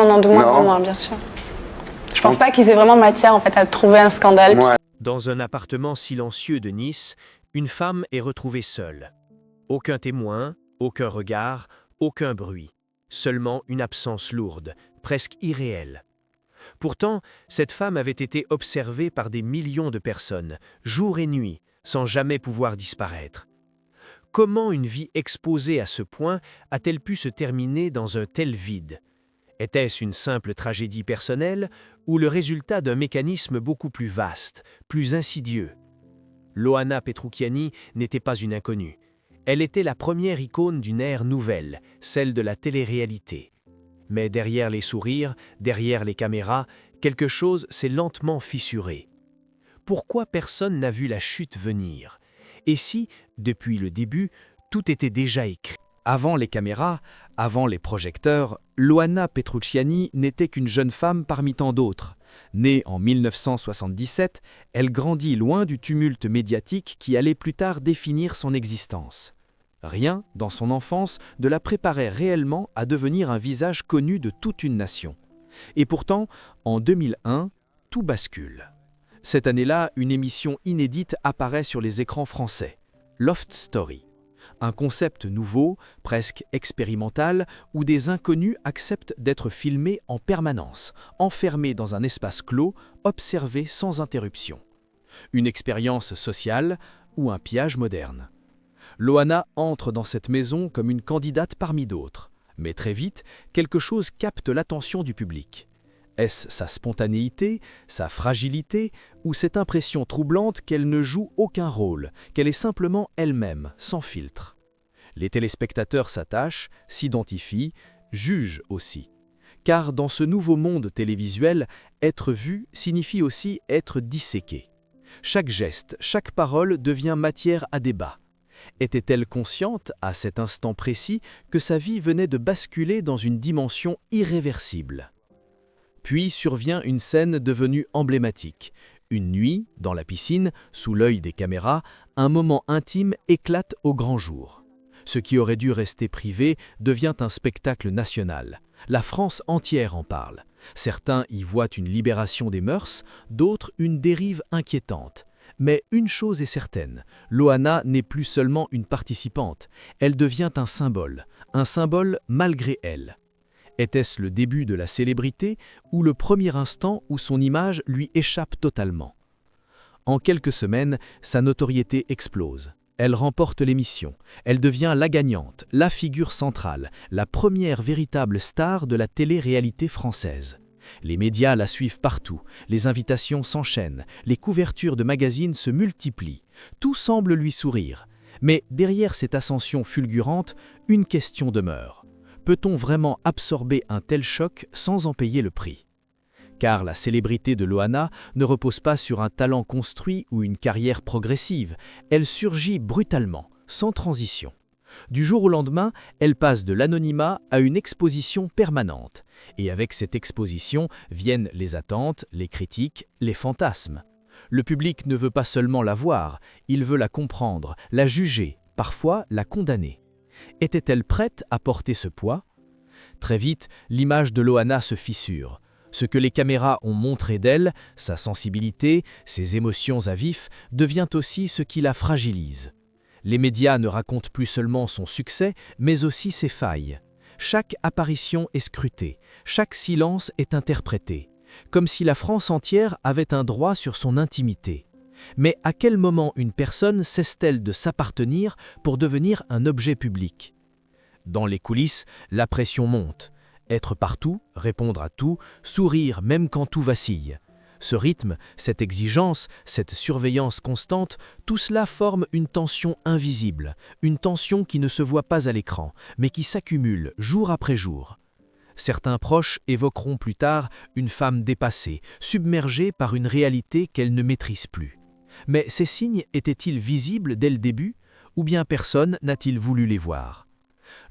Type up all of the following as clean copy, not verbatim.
non, de moins en Non. moins, bien sûr. Je pense pas qu'ils aient vraiment matière en fait à trouver un scandale. Ouais. Dans un appartement silencieux de Nice, une femme est retrouvée seule. Aucun témoin, aucun regard, aucun bruit. Seulement une absence lourde, presque irréelle. Pourtant, cette femme avait été observée par des millions de personnes, jour et nuit, sans jamais pouvoir disparaître. Comment une vie exposée à ce point a-t-elle pu se terminer dans un tel vide ? Était-ce une simple tragédie personnelle ou le résultat d'un mécanisme beaucoup plus vaste, plus insidieux ? Loana Petrucchiani n'était pas une inconnue. Elle était la première icône d'une ère nouvelle, celle de la télé-réalité. Mais derrière les sourires, derrière les caméras, quelque chose s'est lentement fissuré. Pourquoi personne n'a vu la chute venir ? Et si, depuis le début, tout était déjà écrit ? Avant les caméras, avant les projecteurs, Loana Petrucchiani n'était qu'une jeune femme parmi tant d'autres. Née en 1977, elle grandit loin du tumulte médiatique qui allait plus tard définir son existence. Rien, dans son enfance, ne la préparait réellement à devenir un visage connu de toute une nation. Et pourtant, en 2001, tout bascule. Cette année-là, une émission inédite apparaît sur les écrans français, Loft Story. Un concept nouveau, presque expérimental, où des inconnus acceptent d'être filmés en permanence, enfermés dans un espace clos, observés sans interruption. Une expérience sociale ou un pillage moderne. Loana entre dans cette maison comme une candidate parmi d'autres. Mais très vite, quelque chose capte l'attention du public. Est-ce sa spontanéité, sa fragilité, ou cette impression troublante qu'elle ne joue aucun rôle, qu'elle est simplement elle-même, sans filtre ? Les téléspectateurs s'attachent, s'identifient, jugent aussi. Car dans ce nouveau monde télévisuel, être vu signifie aussi être disséqué. Chaque geste, chaque parole devient matière à débat. Était-elle consciente, à cet instant précis, que sa vie venait de basculer dans une dimension irréversible ? Puis survient une scène devenue emblématique. Une nuit, dans la piscine, sous l'œil des caméras, un moment intime éclate au grand jour. Ce qui aurait dû rester privé devient un spectacle national. La France entière en parle. Certains y voient une libération des mœurs, d'autres une dérive inquiétante. Mais une chose est certaine, Loana n'est plus seulement une participante, elle devient un symbole malgré elle. Était-ce le début de la célébrité ou le premier instant où son image lui échappe totalement ? En quelques semaines, sa notoriété explose. Elle remporte l'émission. Elle devient la gagnante, la figure centrale, la première véritable star de la télé-réalité française. Les médias la suivent partout, les invitations s'enchaînent, les couvertures de magazines se multiplient. Tout semble lui sourire. Mais derrière cette ascension fulgurante, une question demeure. Peut-on vraiment absorber un tel choc sans en payer le prix ? Car la célébrité de Loana ne repose pas sur un talent construit ou une carrière progressive, elle surgit brutalement, sans transition. Du jour au lendemain, elle passe de l'anonymat à une exposition permanente. Et avec cette exposition viennent les attentes, les critiques, les fantasmes. Le public ne veut pas seulement la voir, il veut la comprendre, la juger, parfois la condamner. Était-elle prête à porter ce poids ? Très vite, l'image de Loana se fissure. Ce que les caméras ont montré d'elle, sa sensibilité, ses émotions à vif, devient aussi ce qui la fragilise. Les médias ne racontent plus seulement son succès, mais aussi ses failles. Chaque apparition est scrutée, chaque silence est interprété, comme si la France entière avait un droit sur son intimité. Mais à quel moment une personne cesse-t-elle de s'appartenir pour devenir un objet public ? Dans les coulisses, la pression monte. Être partout, répondre à tout, sourire même quand tout vacille. Ce rythme, cette exigence, cette surveillance constante, tout cela forme une tension invisible, une tension qui ne se voit pas à l'écran, mais qui s'accumule jour après jour. Certains proches évoqueront plus tard une femme dépassée, submergée par une réalité qu'elle ne maîtrise plus. Mais ces signes étaient-ils visibles dès le début, ou bien personne n'a-t-il voulu les voir ?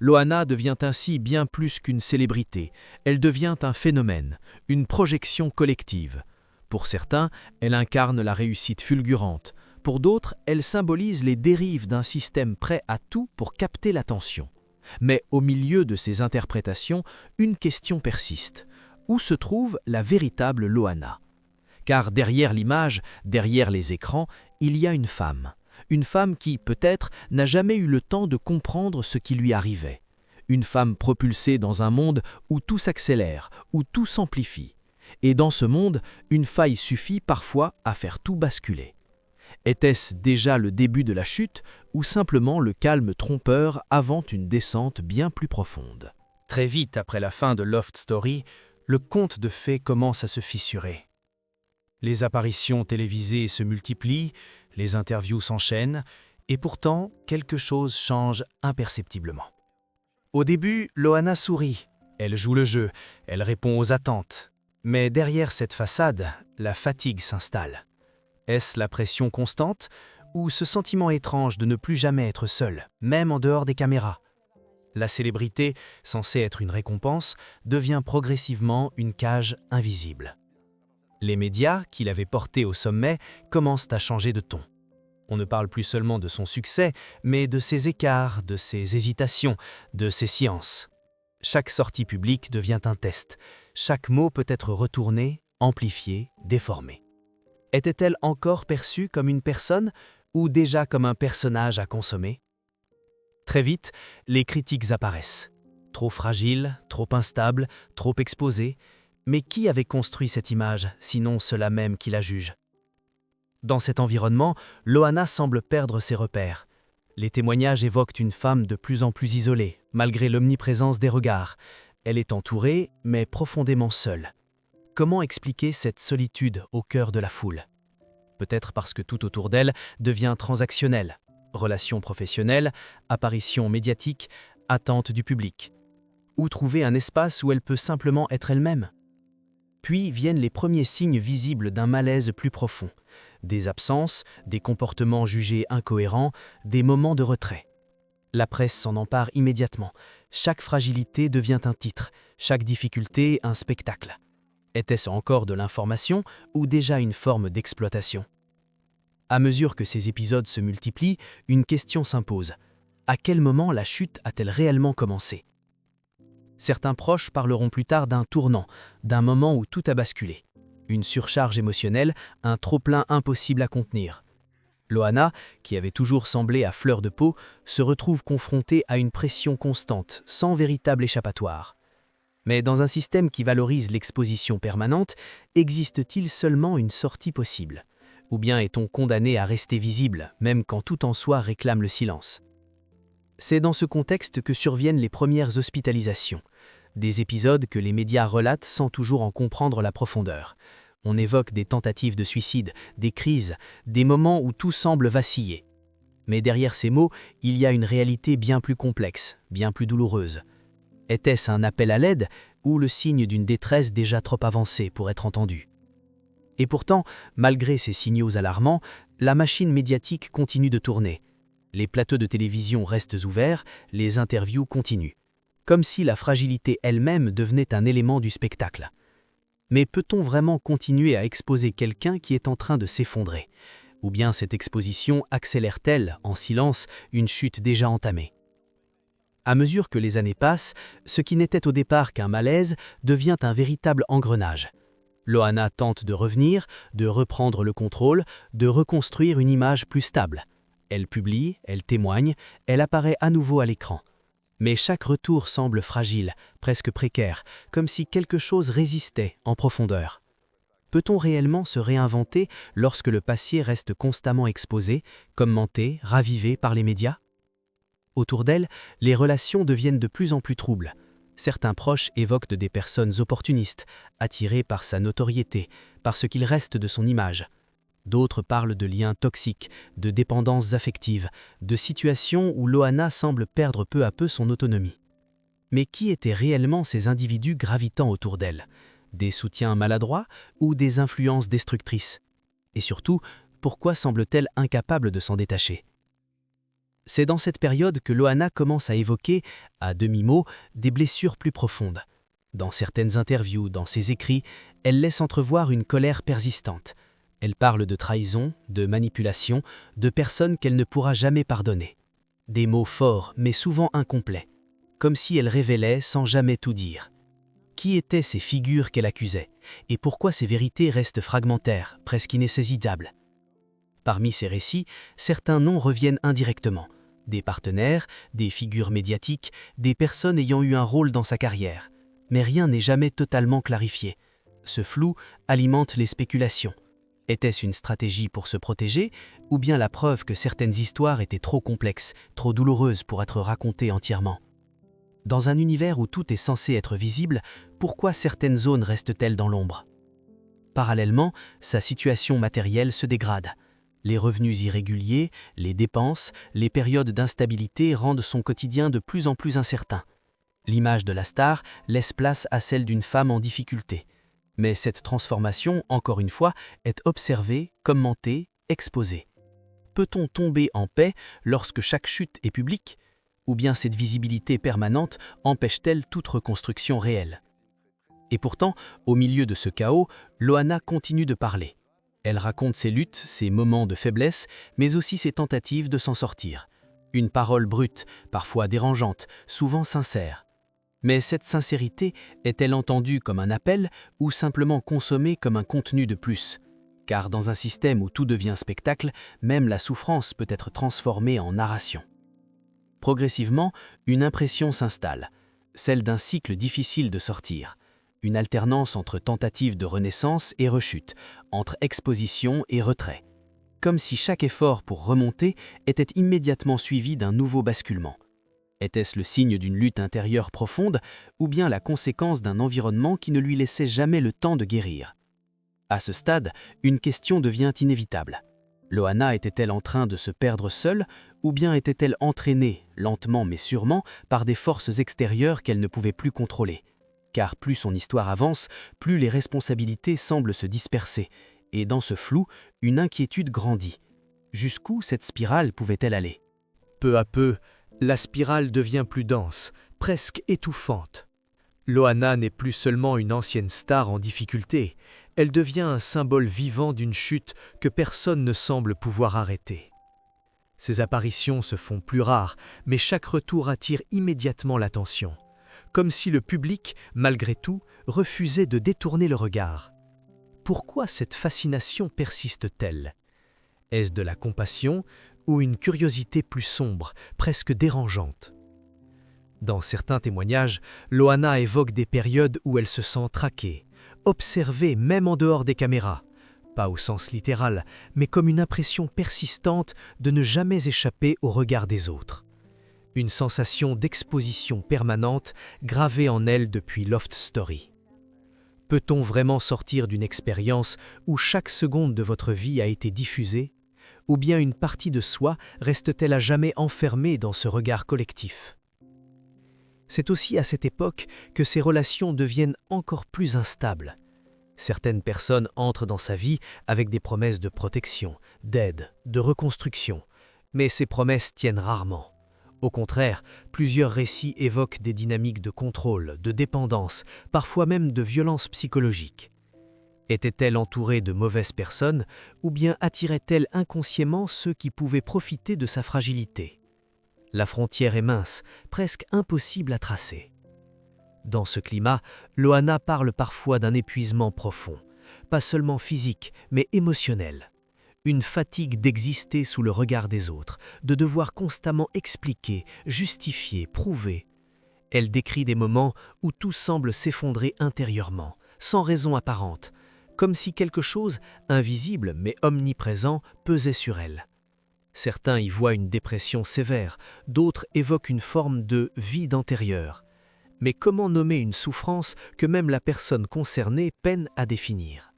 Loana devient ainsi bien plus qu'une célébrité, elle devient un phénomène, une projection collective. Pour certains, elle incarne la réussite fulgurante, pour d'autres, elle symbolise les dérives d'un système prêt à tout pour capter l'attention. Mais au milieu de ces interprétations, une question persiste. Où se trouve la véritable Loana? Car derrière l'image, derrière les écrans, il y a une femme. Une femme qui, peut-être, n'a jamais eu le temps de comprendre ce qui lui arrivait. Une femme propulsée dans un monde où tout s'accélère, où tout s'amplifie. Et dans ce monde, une faille suffit parfois à faire tout basculer. Était-ce déjà le début de la chute ou simplement le calme trompeur avant une descente bien plus profonde? Très vite après la fin de Loft Story, le conte de fées commence à se fissurer. Les apparitions télévisées se multiplient, les interviews s'enchaînent, et pourtant, quelque chose change imperceptiblement. Au début, Loana sourit, elle joue le jeu, elle répond aux attentes. Mais derrière cette façade, la fatigue s'installe. Est-ce la pression constante ou ce sentiment étrange de ne plus jamais être seule, même en dehors des caméras? La célébrité, censée être une récompense, devient progressivement une cage invisible. Les médias, qui l'avaient portée au sommet, commencent à changer de ton. On ne parle plus seulement de son succès, mais de ses écarts, de ses hésitations, de ses silences. Chaque sortie publique devient un test. Chaque mot peut être retourné, amplifié, déformé. Était-elle encore perçue comme une personne ou déjà comme un personnage à consommer? Très vite, les critiques apparaissent. Trop fragile, trop instable, trop exposée. Mais qui avait construit cette image, sinon ceux-là même qui la jugent? Dans cet environnement, Loana semble perdre ses repères. Les témoignages évoquent une femme de plus en plus isolée, malgré l'omniprésence des regards. Elle est entourée, mais profondément seule. Comment expliquer cette solitude au cœur de la foule? Peut-être parce que tout autour d'elle devient transactionnel. Relations professionnelles, apparitions médiatiques, attentes du public. Ou trouver un espace où elle peut simplement être elle-même? Puis viennent les premiers signes visibles d'un malaise plus profond. Des absences, des comportements jugés incohérents, des moments de retrait. La presse s'en empare immédiatement. Chaque fragilité devient un titre, chaque difficulté un spectacle. Était-ce encore de l'information ou déjà une forme d'exploitation? À mesure que ces épisodes se multiplient, une question s'impose. À quel moment la chute a-t-elle réellement commencé? Certains proches parleront plus tard d'un tournant, d'un moment où tout a basculé. Une surcharge émotionnelle, un trop-plein impossible à contenir. Loana, qui avait toujours semblé à fleur de peau, se retrouve confrontée à une pression constante, sans véritable échappatoire. Mais dans un système qui valorise l'exposition permanente, existe-t-il seulement une sortie possible? Ou bien est-on condamné à rester visible, même quand tout en soi réclame le silence? C'est dans ce contexte que surviennent les premières hospitalisations. Des épisodes que les médias relatent sans toujours en comprendre la profondeur. On évoque des tentatives de suicide, des crises, des moments où tout semble vaciller. Mais derrière ces mots, il y a une réalité bien plus complexe, bien plus douloureuse. Était-ce un appel à l'aide ou le signe d'une détresse déjà trop avancée pour être entendue? Et pourtant, malgré ces signaux alarmants, la machine médiatique continue de tourner. Les plateaux de télévision restent ouverts, les interviews continuent. Comme si la fragilité elle-même devenait un élément du spectacle. Mais peut-on vraiment continuer à exposer quelqu'un qui est en train de s'effondrer? Ou bien cette exposition accélère-t-elle, en silence, une chute déjà entamée? À mesure que les années passent, ce qui n'était au départ qu'un malaise devient un véritable engrenage. Loana tente de revenir, de reprendre le contrôle, de reconstruire une image plus stable. Elle publie, elle témoigne, elle apparaît à nouveau à l'écran. Mais chaque retour semble fragile, presque précaire, comme si quelque chose résistait en profondeur. Peut-on réellement se réinventer lorsque le passé reste constamment exposé, commenté, ravivé par les médias? Autour d'elle, les relations deviennent de plus en plus troubles. Certains proches évoquent des personnes opportunistes, attirées par sa notoriété, par ce qu'il reste de son image. D'autres parlent de liens toxiques, de dépendances affectives, de situations où Loana semble perdre peu à peu son autonomie. Mais qui étaient réellement ces individus gravitant autour d'elle? Des soutiens maladroits ou des influences destructrices? Et surtout, pourquoi semble-t-elle incapable de s'en détacher? C'est dans cette période que Loana commence à évoquer, à demi-mot, des blessures plus profondes. Dans certaines interviews, dans ses écrits, elle laisse entrevoir une colère persistante. Elle parle de trahison, de manipulation, de personnes qu'elle ne pourra jamais pardonner. Des mots forts, mais souvent incomplets, comme si elle révélait sans jamais tout dire. Qui étaient ces figures qu'elle accusait? Et pourquoi ces vérités restent fragmentaires, presque inaissaisissables? Parmi ces récits, certains noms reviennent indirectement. Des partenaires, des figures médiatiques, des personnes ayant eu un rôle dans sa carrière. Mais rien n'est jamais totalement clarifié. Ce flou alimente les spéculations. Était-ce une stratégie pour se protéger, ou bien la preuve que certaines histoires étaient trop complexes, trop douloureuses pour être racontées entièrement? Dans un univers où tout est censé être visible, pourquoi certaines zones restent-elles dans l'ombre? Parallèlement, sa situation matérielle se dégrade. Les revenus irréguliers, les dépenses, les périodes d'instabilité rendent son quotidien de plus en plus incertain. L'image de la star laisse place à celle d'une femme en difficulté. Mais cette transformation, encore une fois, est observée, commentée, exposée. Peut-on tomber en paix lorsque chaque chute est publique? Ou bien cette visibilité permanente empêche-t-elle toute reconstruction réelle? Et pourtant, au milieu de ce chaos, Loana continue de parler. Elle raconte ses luttes, ses moments de faiblesse, mais aussi ses tentatives de s'en sortir. Une parole brute, parfois dérangeante, souvent sincère. Mais cette sincérité est-elle entendue comme un appel ou simplement consommée comme un contenu de plus? Car dans un système où tout devient spectacle, même la souffrance peut être transformée en narration. Progressivement, une impression s'installe, celle d'un cycle difficile de sortir. Une alternance entre tentatives de renaissance et rechute, entre exposition et retrait. Comme si chaque effort pour remonter était immédiatement suivi d'un nouveau basculement. Était-ce le signe d'une lutte intérieure profonde ou bien la conséquence d'un environnement qui ne lui laissait jamais le temps de guérir? À ce stade, une question devient inévitable. Loana était-elle en train de se perdre seule ou bien était-elle entraînée, lentement mais sûrement, par des forces extérieures qu'elle ne pouvait plus contrôler? Car plus son histoire avance, plus les responsabilités semblent se disperser, et dans ce flou, une inquiétude grandit. Jusqu'où cette spirale pouvait-elle aller? Peu à peu, la spirale devient plus dense, presque étouffante. Loana n'est plus seulement une ancienne star en difficulté, elle devient un symbole vivant d'une chute que personne ne semble pouvoir arrêter. Ses apparitions se font plus rares, mais chaque retour attire immédiatement l'attention. Comme si le public, malgré tout, refusait de détourner le regard. Pourquoi cette fascination persiste-t-elle? Est-ce de la compassion ou une curiosité plus sombre, presque dérangeante? Dans certains témoignages, Loana évoque des périodes où elle se sent traquée, observée même en dehors des caméras, pas au sens littéral, mais comme une impression persistante de ne jamais échapper au regard des autres. Une sensation d'exposition permanente gravée en elle depuis Loft Story. Peut-on vraiment sortir d'une expérience où chaque seconde de votre vie a été diffusée? Ou bien une partie de soi reste-t-elle à jamais enfermée dans ce regard collectif? C'est aussi à cette époque que ces relations deviennent encore plus instables. Certaines personnes entrent dans sa vie avec des promesses de protection, d'aide, de reconstruction, mais ces promesses tiennent rarement. Au contraire, plusieurs récits évoquent des dynamiques de contrôle, de dépendance, parfois même de violence psychologique. Était-elle entourée de mauvaises personnes ou bien attirait-elle inconsciemment ceux qui pouvaient profiter de sa fragilité? La frontière est mince, presque impossible à tracer. Dans ce climat, Loana parle parfois d'un épuisement profond, pas seulement physique, mais émotionnel. Une fatigue d'exister sous le regard des autres, de devoir constamment expliquer, justifier, prouver. Elle décrit des moments où tout semble s'effondrer intérieurement, sans raison apparente, comme si quelque chose, invisible mais omniprésent, pesait sur elle. Certains y voient une dépression sévère, d'autres évoquent une forme de vide antérieur. Mais comment nommer une souffrance que même la personne concernée peine à définir?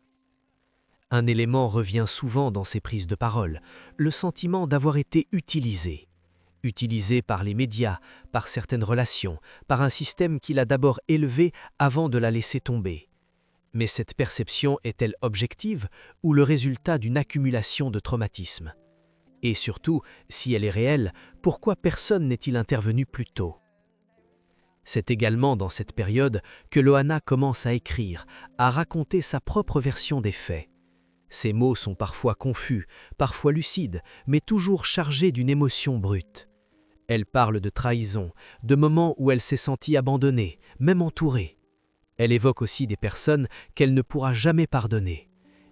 Un élément revient souvent dans ces prises de parole, le sentiment d'avoir été utilisé. Utilisé par les médias, par certaines relations, par un système qui l'a d'abord élevée avant de la laisser tomber. Mais cette perception est-elle objective ou le résultat d'une accumulation de traumatismes? Et surtout, si elle est réelle, pourquoi personne n'est-il intervenu plus tôt? C'est également dans cette période que Loana commence à écrire, à raconter sa propre version des faits. Ses mots sont parfois confus, parfois lucides, mais toujours chargés d'une émotion brute. Elle parle de trahison, de moments où elle s'est sentie abandonnée, même entourée. Elle évoque aussi des personnes qu'elle ne pourra jamais pardonner.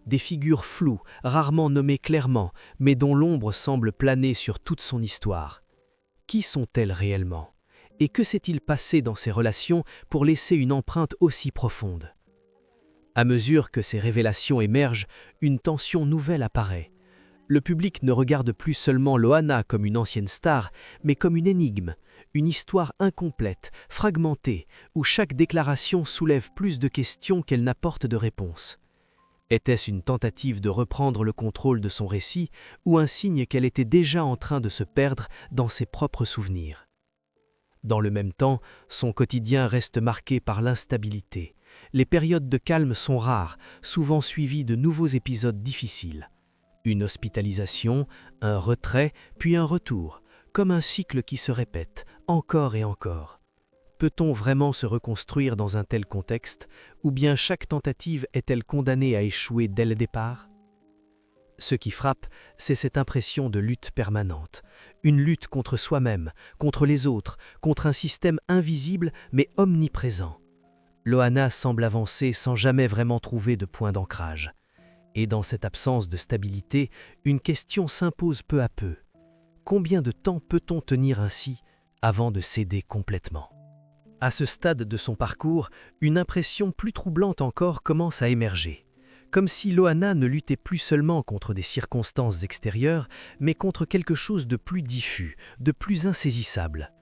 Des figures floues, rarement nommées clairement, mais dont l'ombre semble planer sur toute son histoire. Qui sont-elles réellement? Et que s'est-il passé dans ces relations pour laisser une empreinte aussi profonde? À mesure que ces révélations émergent, une tension nouvelle apparaît. Le public ne regarde plus seulement Loana comme une ancienne star, mais comme une énigme, une histoire incomplète, fragmentée, où chaque déclaration soulève plus de questions qu'elle n'apporte de réponses. Était-ce une tentative de reprendre le contrôle de son récit ou un signe qu'elle était déjà en train de se perdre dans ses propres souvenirs? Dans le même temps, son quotidien reste marqué par l'instabilité. Les périodes de calme sont rares, souvent suivies de nouveaux épisodes difficiles. Une hospitalisation, un retrait, puis un retour, comme un cycle qui se répète, encore et encore. Peut-on vraiment se reconstruire dans un tel contexte, ou bien chaque tentative est-elle condamnée à échouer dès le départ? Ce qui frappe, c'est cette impression de lutte permanente. Une lutte contre soi-même, contre les autres, contre un système invisible mais omniprésent. Loana semble avancer sans jamais vraiment trouver de point d'ancrage. Et dans cette absence de stabilité, une question s'impose peu à peu. Combien de temps peut-on tenir ainsi avant de céder complètement? À ce stade de son parcours, une impression plus troublante encore commence à émerger. Comme si Loana ne luttait plus seulement contre des circonstances extérieures, mais contre quelque chose de plus diffus, de plus insaisissable.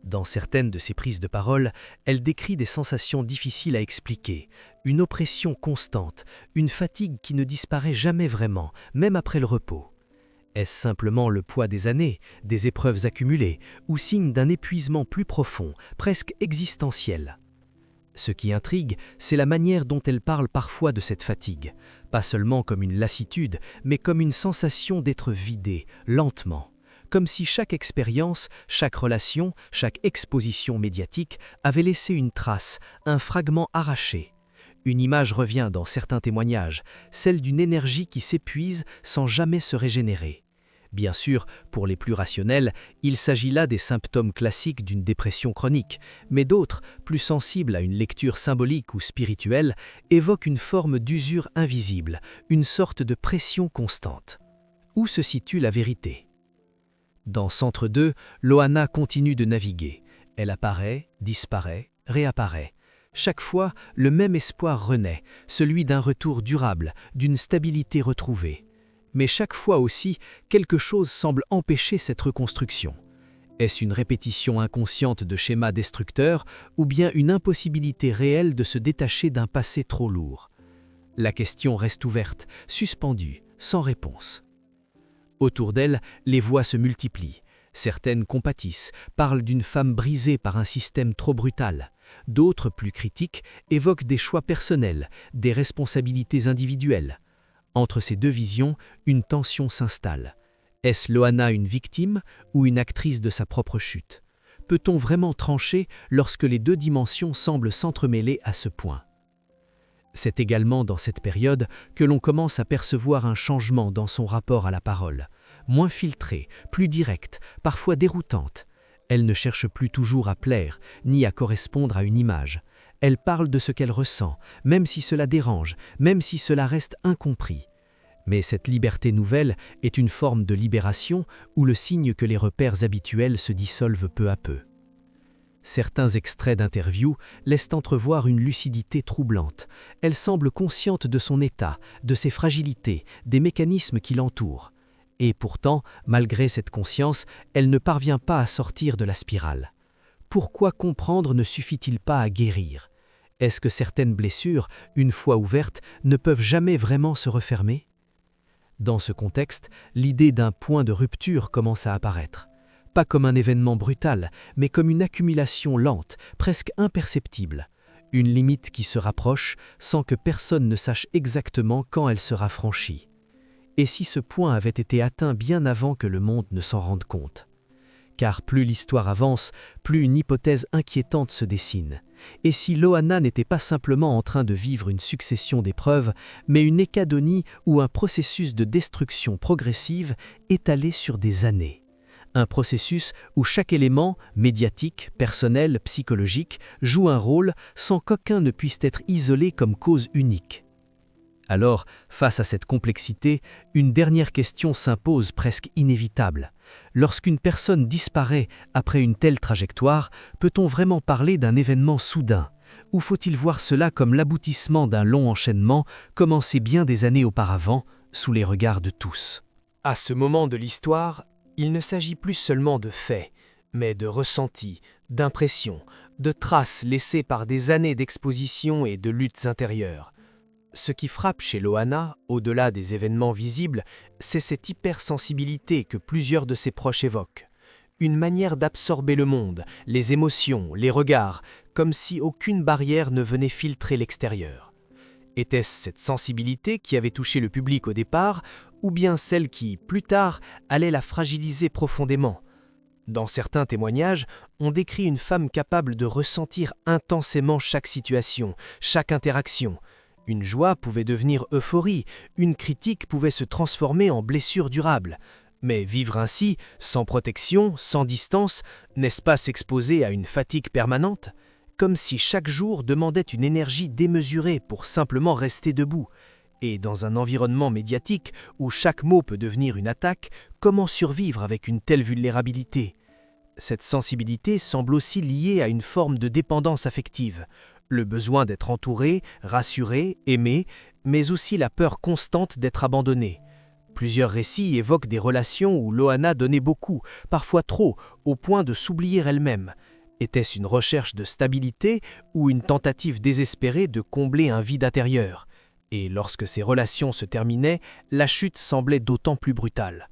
Dans certaines de ses prises de parole, elle décrit des sensations difficiles à expliquer, une oppression constante, une fatigue qui ne disparaît jamais vraiment, même après le repos. Est-ce simplement le poids des années, des épreuves accumulées, ou signe d'un épuisement plus profond, presque existentiel? Ce qui intrigue, c'est la manière dont elle parle parfois de cette fatigue, pas seulement comme une lassitude, mais comme une sensation d'être vidée, lentement. Comme si chaque expérience, chaque relation, chaque exposition médiatique avait laissé une trace, un fragment arraché. Une image revient dans certains témoignages, celle d'une énergie qui s'épuise sans jamais se régénérer. Bien sûr, pour les plus rationnels, il s'agit là des symptômes classiques d'une dépression chronique, mais d'autres, plus sensibles à une lecture symbolique ou spirituelle, évoquent une forme d'usure invisible, une sorte de pression constante. Où se situe la vérité? Dans Centre 2, Loana continue de naviguer. Elle apparaît, disparaît, réapparaît. Chaque fois, le même espoir renaît, celui d'un retour durable, d'une stabilité retrouvée. Mais chaque fois aussi, quelque chose semble empêcher cette reconstruction. Est-ce une répétition inconsciente de schémas destructeurs ou bien une impossibilité réelle de se détacher d'un passé trop lourd? La question reste ouverte, suspendue, sans réponse. Autour d'elle, les voix se multiplient. Certaines compatissent, parlent d'une femme brisée par un système trop brutal. D'autres, plus critiques, évoquent des choix personnels, des responsabilités individuelles. Entre ces deux visions, une tension s'installe. Est-ce Loana une victime ou une actrice de sa propre chute? Peut-on vraiment trancher lorsque les deux dimensions semblent s'entremêler à ce point? C'est également dans cette période que l'on commence à percevoir un changement dans son rapport à la parole. Moins filtrée, plus directe, parfois déroutante. Elle ne cherche plus toujours à plaire, ni à correspondre à une image. Elle parle de ce qu'elle ressent, même si cela dérange, même si cela reste incompris. Mais cette liberté nouvelle est une forme de libération ou le signe que les repères habituels se dissolvent peu à peu. Certains extraits d'interviews laissent entrevoir une lucidité troublante. Elle semble consciente de son état, de ses fragilités, des mécanismes qui l'entourent. Et pourtant, malgré cette conscience, elle ne parvient pas à sortir de la spirale. Pourquoi comprendre ne suffit-il pas à guérir? Est-ce que certaines blessures, une fois ouvertes, ne peuvent jamais vraiment se refermer? Dans ce contexte, l'idée d'un point de rupture commence à apparaître. Pas comme un événement brutal, mais comme une accumulation lente, presque imperceptible. Une limite qui se rapproche sans que personne ne sache exactement quand elle sera franchie. Et si ce point avait été atteint bien avant que le monde ne s'en rende compte? Car plus l'histoire avance, plus une hypothèse inquiétante se dessine. Et si Loana n'était pas simplement en train de vivre une succession d'épreuves, mais une hécadonie ou un processus de destruction progressive étalé sur des années? un processus où chaque élément, médiatique, personnel, psychologique, joue un rôle sans qu'aucun ne puisse être isolé comme cause unique. Alors, face à cette complexité, une dernière question s'impose presque inévitable. Lorsqu'une personne disparaît après une telle trajectoire, peut-on vraiment parler d'un événement soudain ? Ou faut-il voir cela comme l'aboutissement d'un long enchaînement commencé bien des années auparavant, sous les regards de tous ? À ce moment de l'histoire, il ne s'agit plus seulement de faits, mais de ressentis, d'impressions, de traces laissées par des années d'exposition et de luttes intérieures. Ce qui frappe chez Loana, au-delà des événements visibles, c'est cette hypersensibilité que plusieurs de ses proches évoquent. Une manière d'absorber le monde, les émotions, les regards, comme si aucune barrière ne venait filtrer l'extérieur. Était-ce cette sensibilité qui avait touché le public au départ, ou bien celle qui, plus tard, allait la fragiliser profondément ? Dans certains témoignages, on décrit une femme capable de ressentir intensément chaque situation, chaque interaction. Une joie pouvait devenir euphorie, une critique pouvait se transformer en blessure durable. Mais vivre ainsi, sans protection, sans distance, n'est-ce pas s'exposer à une fatigue permanente ? Comme si chaque jour demandait une énergie démesurée pour simplement rester debout. Et dans un environnement médiatique où chaque mot peut devenir une attaque, comment survivre avec une telle vulnérabilité ? Cette sensibilité semble aussi liée à une forme de dépendance affective. Le besoin d'être entouré, rassuré, aimé, mais aussi la peur constante d'être abandonné. Plusieurs récits évoquent des relations où Loana donnait beaucoup, parfois trop, au point de s'oublier elle-même. Était-ce une recherche de stabilité ou une tentative désespérée de combler un vide intérieur ? Et lorsque ces relations se terminaient, la chute semblait d'autant plus brutale.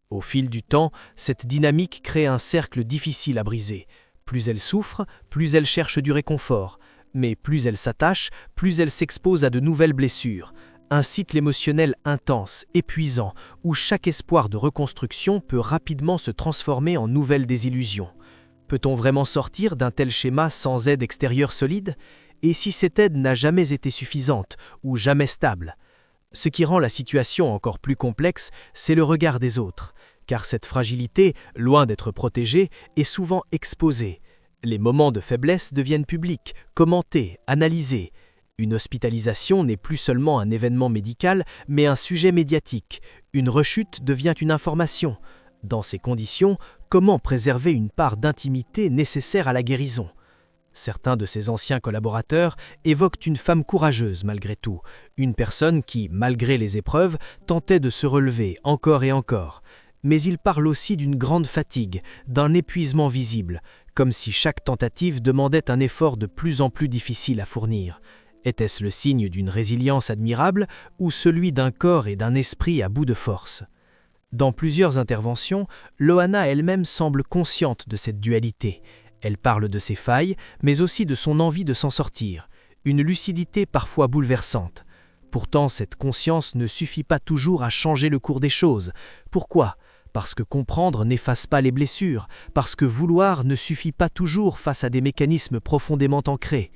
Au fil du temps, cette dynamique crée un cercle difficile à briser. Plus elle souffre, plus elle cherche du réconfort. Mais plus elle s'attache, plus elle s'expose à de nouvelles blessures. Un cycle émotionnel intense, épuisant, où chaque espoir de reconstruction peut rapidement se transformer en nouvelle désillusion. Peut-on vraiment sortir d'un tel schéma sans aide extérieure solide ? Et si cette aide n'a jamais été suffisante ou jamais stable ? Ce qui rend la situation encore plus complexe, c'est le regard des autres, car cette fragilité, loin d'être protégée, est souvent exposée. Les moments de faiblesse deviennent publics, commentés, analysés. Une hospitalisation n'est plus seulement un événement médical, mais un sujet médiatique. Une rechute devient une information. Dans ces conditions, comment préserver une part d'intimité nécessaire à la guérison ? Certains de ses anciens collaborateurs évoquent une femme courageuse malgré tout, une personne qui, malgré les épreuves, tentait de se relever encore et encore. Mais ils parlent aussi d'une grande fatigue, d'un épuisement visible, comme si chaque tentative demandait un effort de plus en plus difficile à fournir. Était-ce le signe d'une résilience admirable ou celui d'un corps et d'un esprit à bout de force ? Dans plusieurs interventions, Loana elle-même semble consciente de cette dualité. Elle parle de ses failles, mais aussi de son envie de s'en sortir, une lucidité parfois bouleversante. Pourtant, cette conscience ne suffit pas toujours à changer le cours des choses. Pourquoi ? Parce que comprendre n'efface pas les blessures, parce que vouloir ne suffit pas toujours face à des mécanismes profondément ancrés.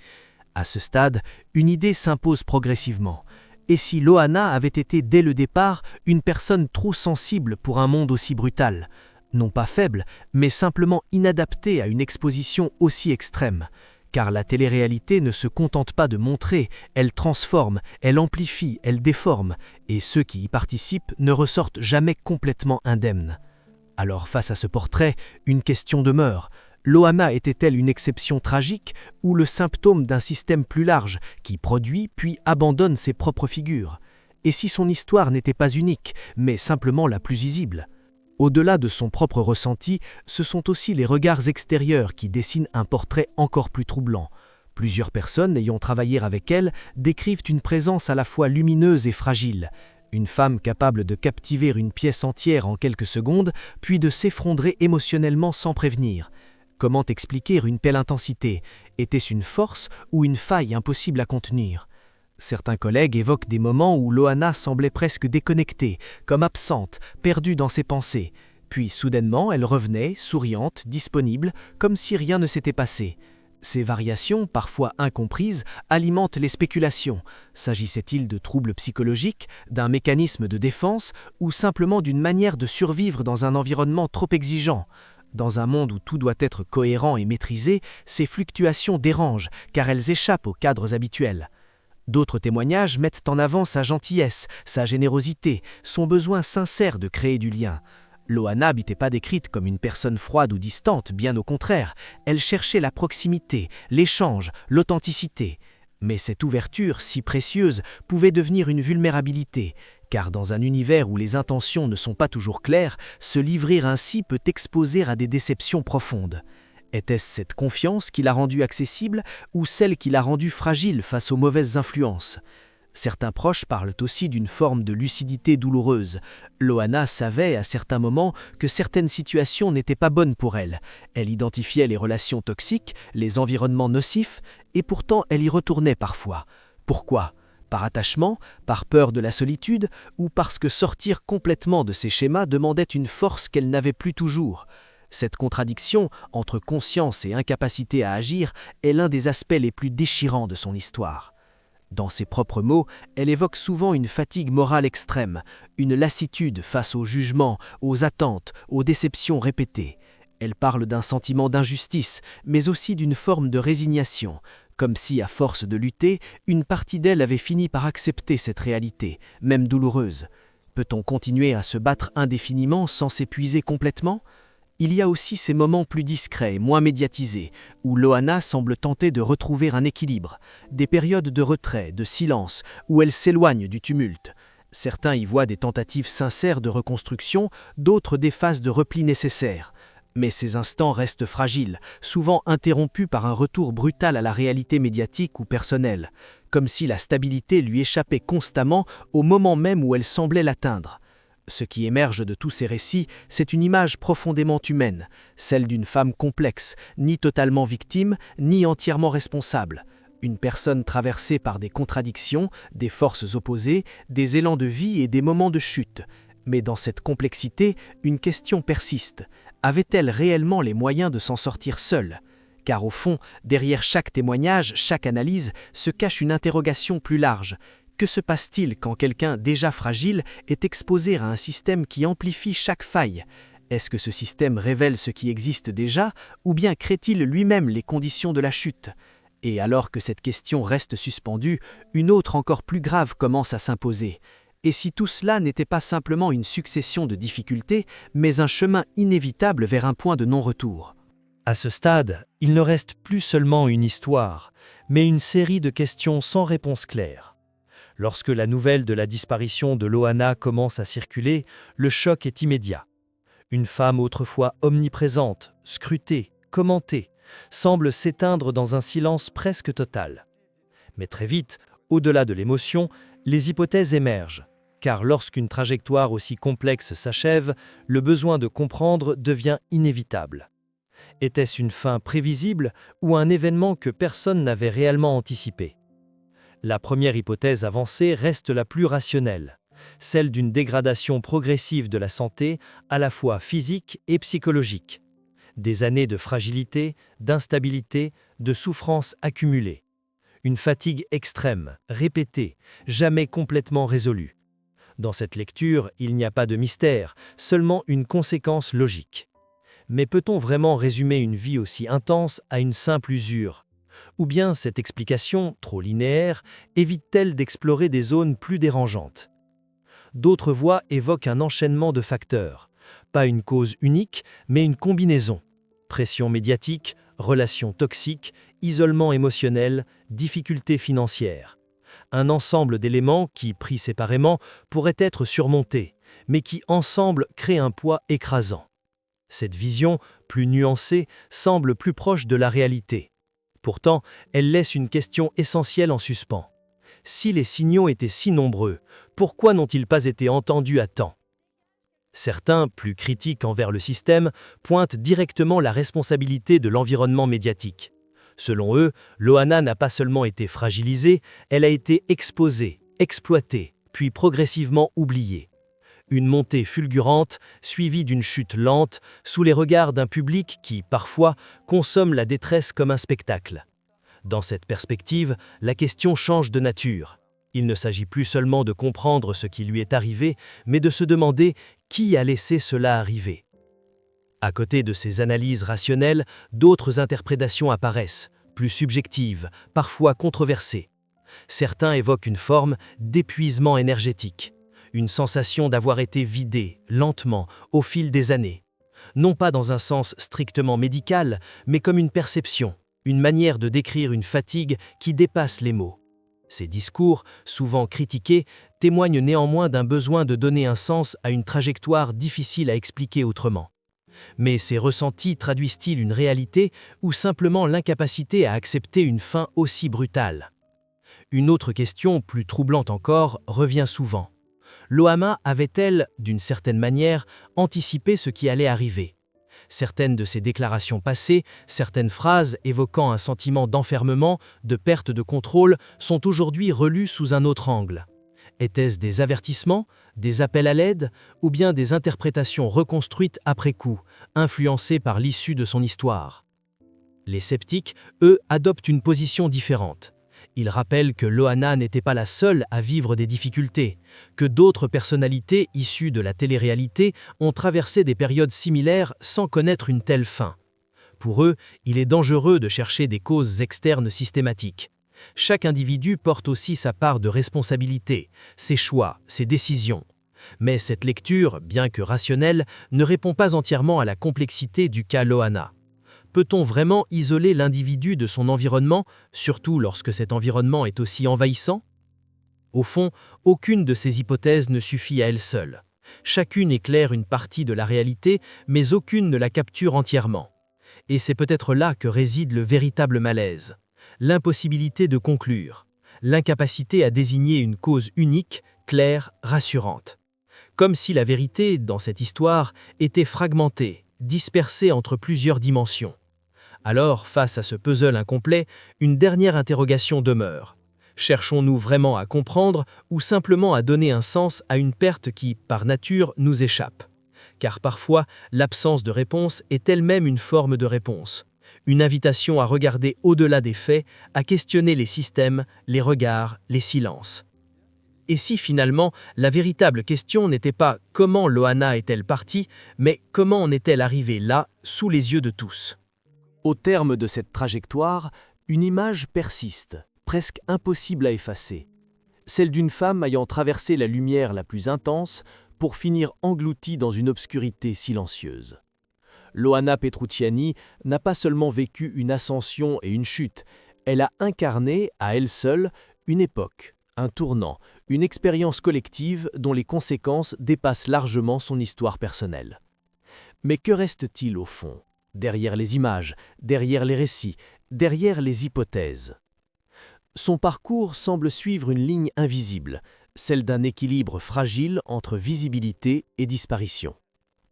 À ce stade, une idée s'impose progressivement. Et si Loana avait été dès le départ une personne trop sensible pour un monde aussi brutal ? Non pas faible, mais simplement inadaptée à une exposition aussi extrême. Car la télé-réalité ne se contente pas de montrer, elle transforme, elle amplifie, elle déforme, et ceux qui y participent ne ressortent jamais complètement indemnes. Alors face à ce portrait, une question demeure. Loana était-elle une exception tragique ou le symptôme d'un système plus large qui produit puis abandonne ses propres figures ? Et si son histoire n'était pas unique, mais simplement la plus visible ? Au-delà de son propre ressenti, ce sont aussi les regards extérieurs qui dessinent un portrait encore plus troublant. Plusieurs personnes ayant travaillé avec elle décrivent une présence à la fois lumineuse et fragile. Une femme capable de captiver une pièce entière en quelques secondes, puis de s'effondrer émotionnellement sans prévenir. Comment expliquer une telle intensité ? Était-ce une force ou une faille impossible à contenir ? Certains collègues évoquent des moments où Loana semblait presque déconnectée, comme absente, perdue dans ses pensées. Puis soudainement, elle revenait, souriante, disponible, comme si rien ne s'était passé. Ces variations, parfois incomprises, alimentent les spéculations. S'agissait-il de troubles psychologiques, d'un mécanisme de défense ou simplement d'une manière de survivre dans un environnement trop exigeant ? Dans un monde où tout doit être cohérent et maîtrisé, ces fluctuations dérangent car elles échappent aux cadres habituels. D'autres témoignages mettent en avant sa gentillesse, sa générosité, son besoin sincère de créer du lien. Loana n'était pas décrite comme une personne froide ou distante, bien au contraire. Elle cherchait la proximité, l'échange, l'authenticité. Mais cette ouverture, si précieuse, pouvait devenir une vulnérabilité, car dans un univers où les intentions ne sont pas toujours claires, se livrer ainsi peut exposer à des déceptions profondes. Était-ce cette confiance qui l'a rendue accessible ou celle qui l'a rendue fragile face aux mauvaises influences ? Certains proches parlent aussi d'une forme de lucidité douloureuse. Loana savait à certains moments que certaines situations n'étaient pas bonnes pour elle. Elle identifiait les relations toxiques, les environnements nocifs, et pourtant elle y retournait parfois. Pourquoi ? Par attachement, par peur de la solitude, ou parce que sortir complètement de ces schémas demandait une force qu'elle n'avait plus toujours ? Cette contradiction entre conscience et incapacité à agir est l'un des aspects les plus déchirants de son histoire. Dans ses propres mots, elle évoque souvent une fatigue morale extrême, une lassitude face aux jugements, aux attentes, aux déceptions répétées. Elle parle d'un sentiment d'injustice, mais aussi d'une forme de résignation, comme si, à force de lutter, une partie d'elle avait fini par accepter cette réalité, même douloureuse. Peut-on continuer à se battre indéfiniment sans s'épuiser complètement ? Il y a aussi ces moments plus discrets, moins médiatisés, où Loana semble tenter de retrouver un équilibre, des périodes de retrait, de silence, où elle s'éloigne du tumulte. Certains y voient des tentatives sincères de reconstruction, d'autres des phases de repli nécessaires. Mais ces instants restent fragiles, souvent interrompus par un retour brutal à la réalité médiatique ou personnelle, comme si la stabilité lui échappait constamment au moment même où elle semblait l'atteindre. Ce qui émerge de tous ces récits, c'est une image profondément humaine, celle d'une femme complexe, ni totalement victime, ni entièrement responsable. Une personne traversée par des contradictions, des forces opposées, des élans de vie et des moments de chute. Mais dans cette complexité, une question persiste. Avait-elle réellement les moyens de s'en sortir seule ? Car au fond, derrière chaque témoignage, chaque analyse, se cache une interrogation plus large. Que se passe-t-il quand quelqu'un déjà fragile est exposé à un système qui amplifie chaque faille ? Est-ce que ce système révèle ce qui existe déjà, ou bien crée-t-il lui-même les conditions de la chute ? Et alors que cette question reste suspendue, une autre encore plus grave commence à s'imposer. Et si tout cela n'était pas simplement une succession de difficultés, mais un chemin inévitable vers un point de non-retour ? À ce stade, il ne reste plus seulement une histoire, mais une série de questions sans réponse claire. Lorsque la nouvelle de la disparition de Loana commence à circuler, le choc est immédiat. Une femme autrefois omniprésente, scrutée, commentée, semble s'éteindre dans un silence presque total. Mais très vite, au-delà de l'émotion, les hypothèses émergent, car lorsqu'une trajectoire aussi complexe s'achève, le besoin de comprendre devient inévitable. Était-ce une fin prévisible ou un événement que personne n'avait réellement anticipé ? La première hypothèse avancée reste la plus rationnelle, celle d'une dégradation progressive de la santé, à la fois physique et psychologique. Des années de fragilité, d'instabilité, de souffrance accumulée. Une fatigue extrême, répétée, jamais complètement résolue. Dans cette lecture, il n'y a pas de mystère, seulement une conséquence logique. Mais peut-on vraiment résumer une vie aussi intense à une simple usure ? Ou bien cette explication, trop linéaire, évite-t-elle d'explorer des zones plus dérangeantes ? D'autres voix évoquent un enchaînement de facteurs. Pas une cause unique, mais une combinaison. Pression médiatique, relations toxiques, isolement émotionnel, difficultés financières. Un ensemble d'éléments qui, pris séparément, pourraient être surmontés, mais qui ensemble créent un poids écrasant. Cette vision, plus nuancée, semble plus proche de la réalité. Pourtant, elle laisse une question essentielle en suspens. Si les signaux étaient si nombreux, pourquoi n'ont-ils pas été entendus à temps ? Certains, plus critiques envers le système, pointent directement la responsabilité de l'environnement médiatique. Selon eux, Loana n'a pas seulement été fragilisée, elle a été exposée, exploitée, puis progressivement oubliée. Une montée fulgurante, suivie d'une chute lente, sous les regards d'un public qui, parfois, consomme la détresse comme un spectacle. Dans cette perspective, la question change de nature. Il ne s'agit plus seulement de comprendre ce qui lui est arrivé, mais de se demander qui a laissé cela arriver. À côté de ces analyses rationnelles, d'autres interprétations apparaissent, plus subjectives, parfois controversées. Certains évoquent une forme d'épuisement énergétique, une sensation d'avoir été vidé, lentement, au fil des années. Non pas dans un sens strictement médical, mais comme une perception, une manière de décrire une fatigue qui dépasse les mots. Ces discours, souvent critiqués, témoignent néanmoins d'un besoin de donner un sens à une trajectoire difficile à expliquer autrement. Mais ces ressentis traduisent-ils une réalité ou simplement l'incapacité à accepter une fin aussi brutale? Une autre question, plus troublante encore, revient souvent. Loana avait-elle, d'une certaine manière, anticipé ce qui allait arriver? Certaines de ses déclarations passées, certaines phrases évoquant un sentiment d'enfermement, de perte de contrôle, sont aujourd'hui relues sous un autre angle. Étaient-ce des avertissements, des appels à l'aide, ou bien des interprétations reconstruites après coup, influencées par l'issue de son histoire? Les sceptiques, eux, adoptent une position différente. Ils rappellent que Loana n'était pas la seule à vivre des difficultés, que d'autres personnalités issues de la télé-réalité ont traversé des périodes similaires sans connaître une telle fin. Pour eux, il est dangereux de chercher des causes externes systématiques. Chaque individu porte aussi sa part de responsabilité, ses choix, ses décisions. Mais cette lecture, bien que rationnelle, ne répond pas entièrement à la complexité du cas Loana. Peut-on vraiment isoler l'individu de son environnement, surtout lorsque cet environnement est aussi envahissant? Au fond, aucune de ces hypothèses ne suffit à elle seule. Chacune éclaire une partie de la réalité, mais aucune ne la capture entièrement. Et c'est peut-être là que réside le véritable malaise. L'impossibilité de conclure, l'incapacité à désigner une cause unique, claire, rassurante. Comme si la vérité, dans cette histoire, était fragmentée, dispersée entre plusieurs dimensions. Alors, face à ce puzzle incomplet, une dernière interrogation demeure. Cherchons-nous vraiment à comprendre ou simplement à donner un sens à une perte qui, par nature, nous échappe? Car parfois, l'absence de réponse est elle-même une forme de réponse. Une invitation à regarder au-delà des faits, à questionner les systèmes, les regards, les silences. Et si finalement, la véritable question n'était pas « comment Loana est-elle partie ?», mais « comment en est-elle arrivée là, sous les yeux de tous ?» Au terme de cette trajectoire, une image persiste, presque impossible à effacer. Celle d'une femme ayant traversé la lumière la plus intense pour finir engloutie dans une obscurité silencieuse. Loana Petrucciani n'a pas seulement vécu une ascension et une chute, elle a incarné, à elle seule, une époque, un tournant, une expérience collective dont les conséquences dépassent largement son histoire personnelle. Mais que reste-t-il au fond, derrière les images, derrière les récits, derrière les hypothèses? Son parcours semble suivre une ligne invisible, celle d'un équilibre fragile entre visibilité et disparition.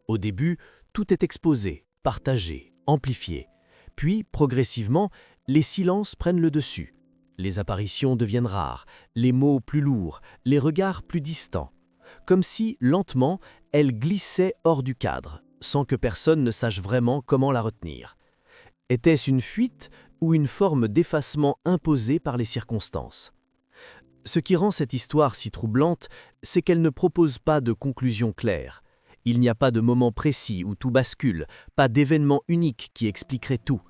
Au début, tout est exposé, partagé, amplifié. Puis, progressivement, les silences prennent le dessus. Les apparitions deviennent rares, les mots plus lourds, les regards plus distants. Comme si, lentement, elle glissait hors du cadre, sans que personne ne sache vraiment comment la retenir. Était-ce une fuite ou une forme d'effacement imposée par les circonstances? Ce qui rend cette histoire si troublante, c'est qu'elle ne propose pas de conclusion claire. Il n'y a pas de moment précis où tout bascule, pas d'événement unique qui expliquerait tout.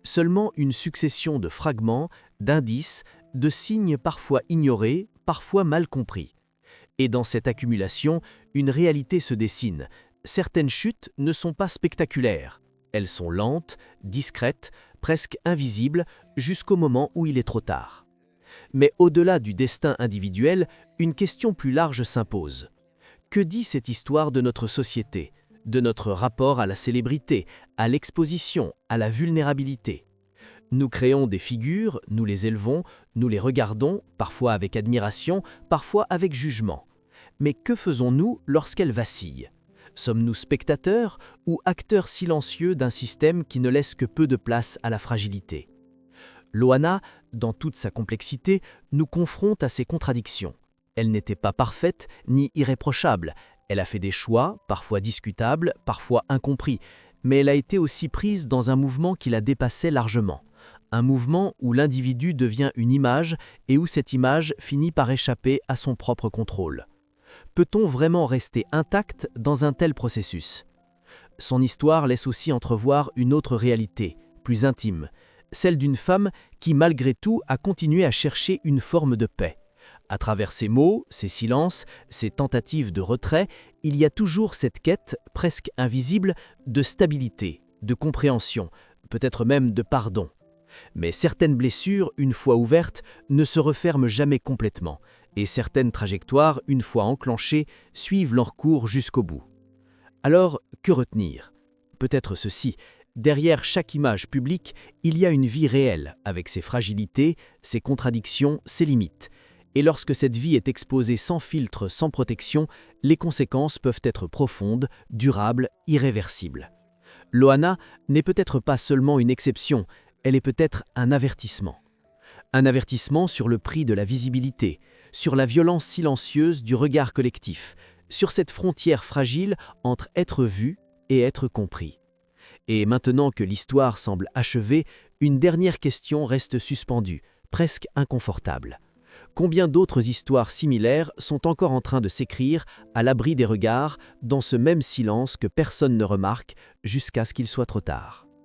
Seulement une succession de fragments, d'indices, de signes parfois ignorés, parfois mal compris. Et dans cette accumulation, une réalité se dessine. Certaines chutes ne sont pas spectaculaires. Elles sont lentes, discrètes, presque invisibles, jusqu'au moment où il est trop tard. Mais au-delà du destin individuel, une question plus large s'impose. Que dit cette histoire de notre société, de notre rapport à la célébrité, à l'exposition, à la vulnérabilité? Nous créons des figures, nous les élevons, nous les regardons, parfois avec admiration, parfois avec jugement. Mais que faisons-nous lorsqu'elles vacillent? Sommes-nous spectateurs ou acteurs silencieux d'un système qui ne laisse que peu de place à la fragilité? Loana, dans toute sa complexité, nous confronte à ces contradictions. Elle n'était pas parfaite ni irréprochable, Elle a fait des choix, parfois discutables, parfois incompris, mais elle a été aussi prise dans un mouvement qui la dépassait largement. Un mouvement où l'individu devient une image et où cette image finit par échapper à son propre contrôle. Peut-on vraiment rester intact dans un tel processus ? Son histoire laisse aussi entrevoir une autre réalité, plus intime, celle d'une femme qui, malgré tout, a continué à chercher une forme de paix. À travers ses mots, ses silences, ses tentatives de retrait, il y a toujours cette quête, presque invisible, de stabilité, de compréhension, peut-être même de pardon. Mais certaines blessures, une fois ouvertes, ne se referment jamais complètement, et certaines trajectoires, une fois enclenchées, suivent leur cours jusqu'au bout. Alors, que retenir ? Peut-être ceci, derrière chaque image publique, il y a une vie réelle, avec ses fragilités, ses contradictions, ses limites. Et lorsque cette vie est exposée sans filtre, sans protection, les conséquences peuvent être profondes, durables, irréversibles. Loana n'est peut-être pas seulement une exception, elle est peut-être un avertissement. Un avertissement sur le prix de la visibilité, sur la violence silencieuse du regard collectif, sur cette frontière fragile entre être vu et être compris. Et maintenant que l'histoire semble achevée, une dernière question reste suspendue, presque inconfortable. Combien d'autres histoires similaires sont encore en train de s'écrire à l'abri des regards, dans ce même silence que personne ne remarque, jusqu'à ce qu'il soit trop tard ?